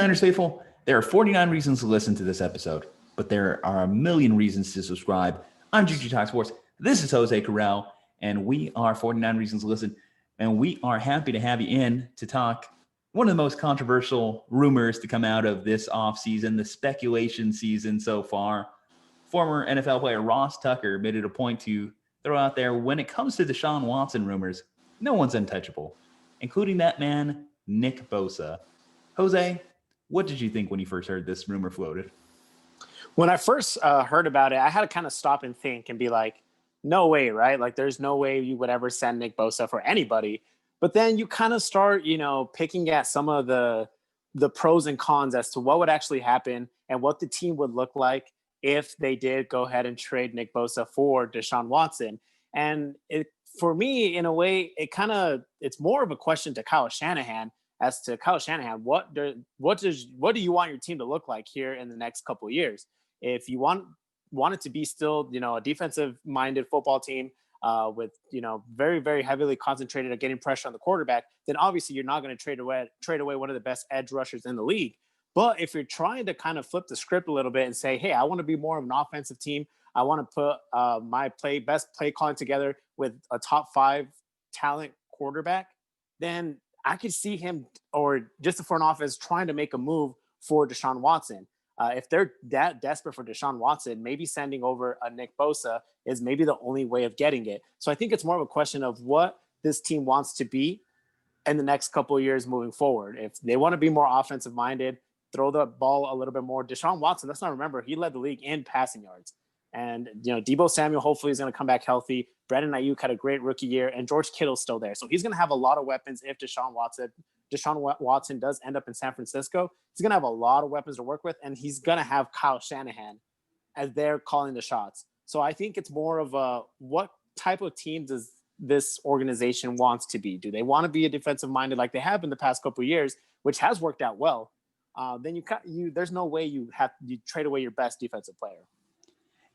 49ers faithful, there are 49 reasons to listen to this episode, but there are a million reasons to subscribe. I'm Juju Talk Sports. This is Jose Corral, and we are 49 Reasons to Listen, and we are happy to have you in to talk one of the most controversial rumors to come out of this offseason, the speculation season so far. Former NFL player Ross Tucker made it a point to throw out there, when it comes to Deshaun Watson rumors, no one's untouchable, including that man, Nick Bosa. Jose, what did you think when you first heard this rumor floated? When I first heard about it, I had to kind of stop and think and be like, no way, right? Like, there's no way you would ever send Nick Bosa for anybody. But then you kind of start, picking at some of the pros and cons as to what would actually happen and what the team would look like if they did go ahead and trade Nick Bosa for Deshaun Watson. And for me, in a way, it's more of a question to Kyle Shanahan as to Kyle Shanahan, what do you want your team to look like here in the next couple of years? If you want it to be still, a defensive-minded football team with, very, very heavily concentrated on getting pressure on the quarterback, then obviously you're not going to trade away one of the best edge rushers in the league. But if you're trying to kind of flip the script a little bit and say, hey, I want to be more of an offensive team, I want to put my best play calling together with a top 5 talent quarterback, then I could see him, or just the front office, trying to make a move for Deshaun Watson. If they're that desperate for Deshaun Watson, maybe sending over a Nick Bosa is maybe the only way of getting it. So I think it's more of a question of what this team wants to be in the next couple of years moving forward. If they want to be more offensive minded, throw the ball a little bit more. Deshaun Watson, let's not remember, he led the league in passing yards. And, Deebo Samuel hopefully is going to come back healthy. Brandon Ayuk had a great rookie year, and George Kittle's still there. So he's going to have a lot of weapons if Deshaun Watson does end up in San Francisco. He's going to have a lot of weapons to work with, and he's going to have Kyle Shanahan as they're calling the shots. So I think it's more of what type of team does this organization wants to be? Do they want to be a defensive-minded like they have in the past couple of years, which has worked out well? Then there's no way you trade away your best defensive player.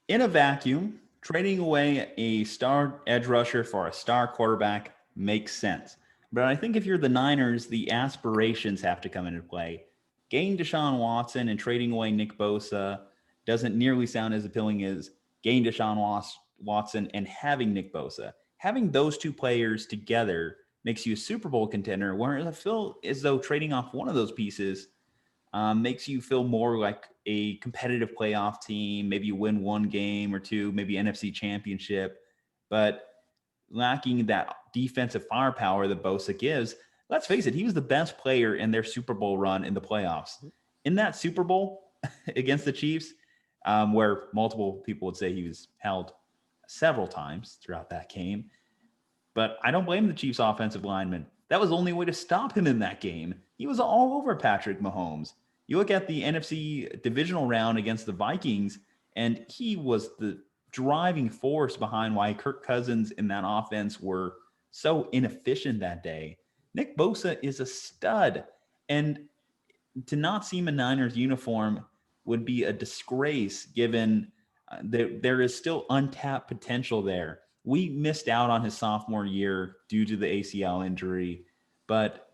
In a vacuum, trading away a star edge rusher for a star quarterback makes sense. But I think if you're the Niners, the aspirations have to come into play. Getting Deshaun Watson and trading away Nick Bosa doesn't nearly sound as appealing as getting Deshaun Watson and having Nick Bosa. Having those two players together makes you a Super Bowl contender, whereas I feel as though trading off one of those pieces makes you feel more like a competitive playoff team. Maybe you win one game or two, maybe NFC championship, but lacking that defensive firepower that Bosa gives. Let's face it, he was the best player in their Super Bowl run in the playoffs. In that Super Bowl against the Chiefs, where multiple people would say he was held several times throughout that game, but I don't blame the Chiefs offensive lineman. That was the only way to stop him in that game. He was all over Patrick Mahomes. You look at the NFC divisional round against the Vikings, and he was the driving force behind why Kirk Cousins and that offense were so inefficient that day. Nick Bosa is a stud, and to not see him in Niners uniform would be a disgrace given there is still untapped potential there. We missed out on his sophomore year due to the ACL injury, but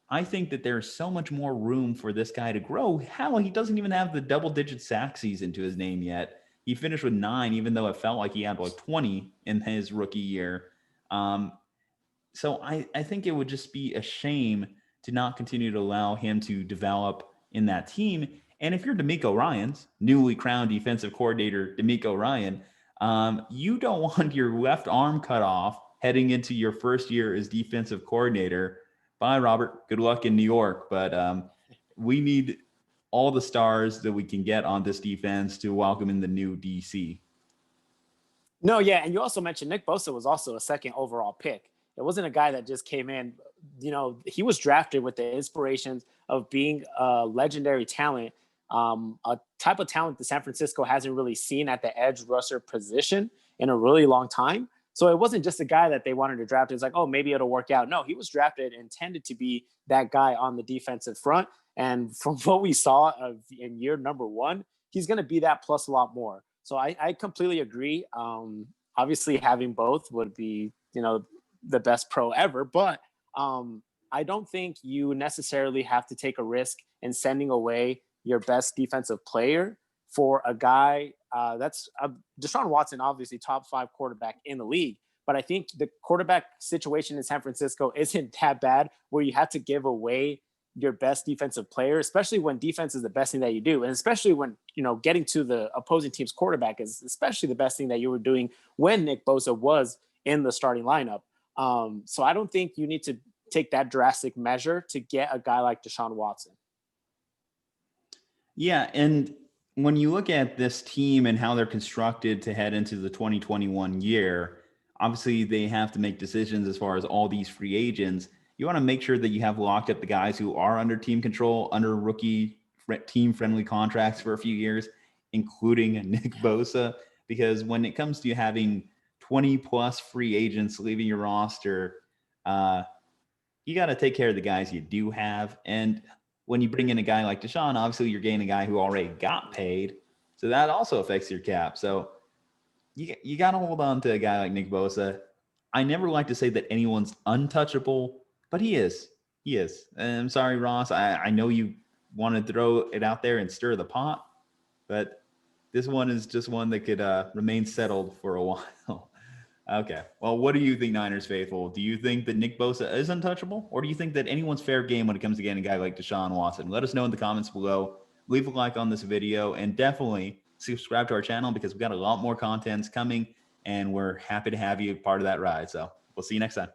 I think that there's so much more room for this guy to grow. Hell, he doesn't even have the double-digit sack season to his name yet. He finished with 9, even though it felt like he had like 20 in his rookie year. So I think it would just be a shame to not continue to allow him to develop in that team. And if you're DeMeco Ryans, newly crowned defensive coordinator DeMeco Ryan, you don't want your left arm cut off heading into your first year as defensive coordinator. Bye, Robert. Good luck in New York. But we need all the stars that we can get on this defense to welcome in the new DC. No, yeah. And you also mentioned Nick Bosa was also a second overall pick. It wasn't a guy that just came in. He was drafted with the inspirations of being a legendary talent, a type of talent that San Francisco hasn't really seen at the edge rusher position in a really long time. So it wasn't just a guy that they wanted to draft. It's like, oh, maybe it'll work out. No, he was drafted intended to be that guy on the defensive front. And from what we saw in year number 1, he's going to be that plus a lot more. So I completely agree. Obviously, having both would be, the best pro ever. But I don't think you necessarily have to take a risk in sending away your best defensive player for a guy that's Deshaun Watson, obviously top 5 quarterback in the league. But I think the quarterback situation in San Francisco isn't that bad where you have to give away your best defensive player, especially when defense is the best thing that you do. And especially when, getting to the opposing team's quarterback is especially the best thing that you were doing when Nick Bosa was in the starting lineup. So I don't think you need to take that drastic measure to get a guy like Deshaun Watson. Yeah, and when you look at this team and how they're constructed to head into the 2021 year, obviously they have to make decisions as far as all these free agents. You want to make sure that you have locked up the guys who are under team control, under rookie team friendly contracts for a few years, including Nick Bosa, because when it comes to having 20 plus free agents leaving your roster, you got to take care of the guys you do have. And when you bring in a guy like Deshaun, obviously you're getting a guy who already got paid. So that also affects your cap. So you got to hold on to a guy like Nick Bosa. I never like to say that anyone's untouchable, but he is. He is. And I'm sorry, Ross. I know you want to throw it out there and stir the pot, but this one is just one that could remain settled for a while. Okay. Well, what do you think, Niners faithful? Do you think that Nick Bosa is untouchable, or do you think that anyone's fair game when it comes to getting a guy like Deshaun Watson? Let us know in the comments below. Leave a like on this video, and definitely subscribe to our channel because we've got a lot more contents coming, and we're happy to have you part of that ride. So we'll see you next time.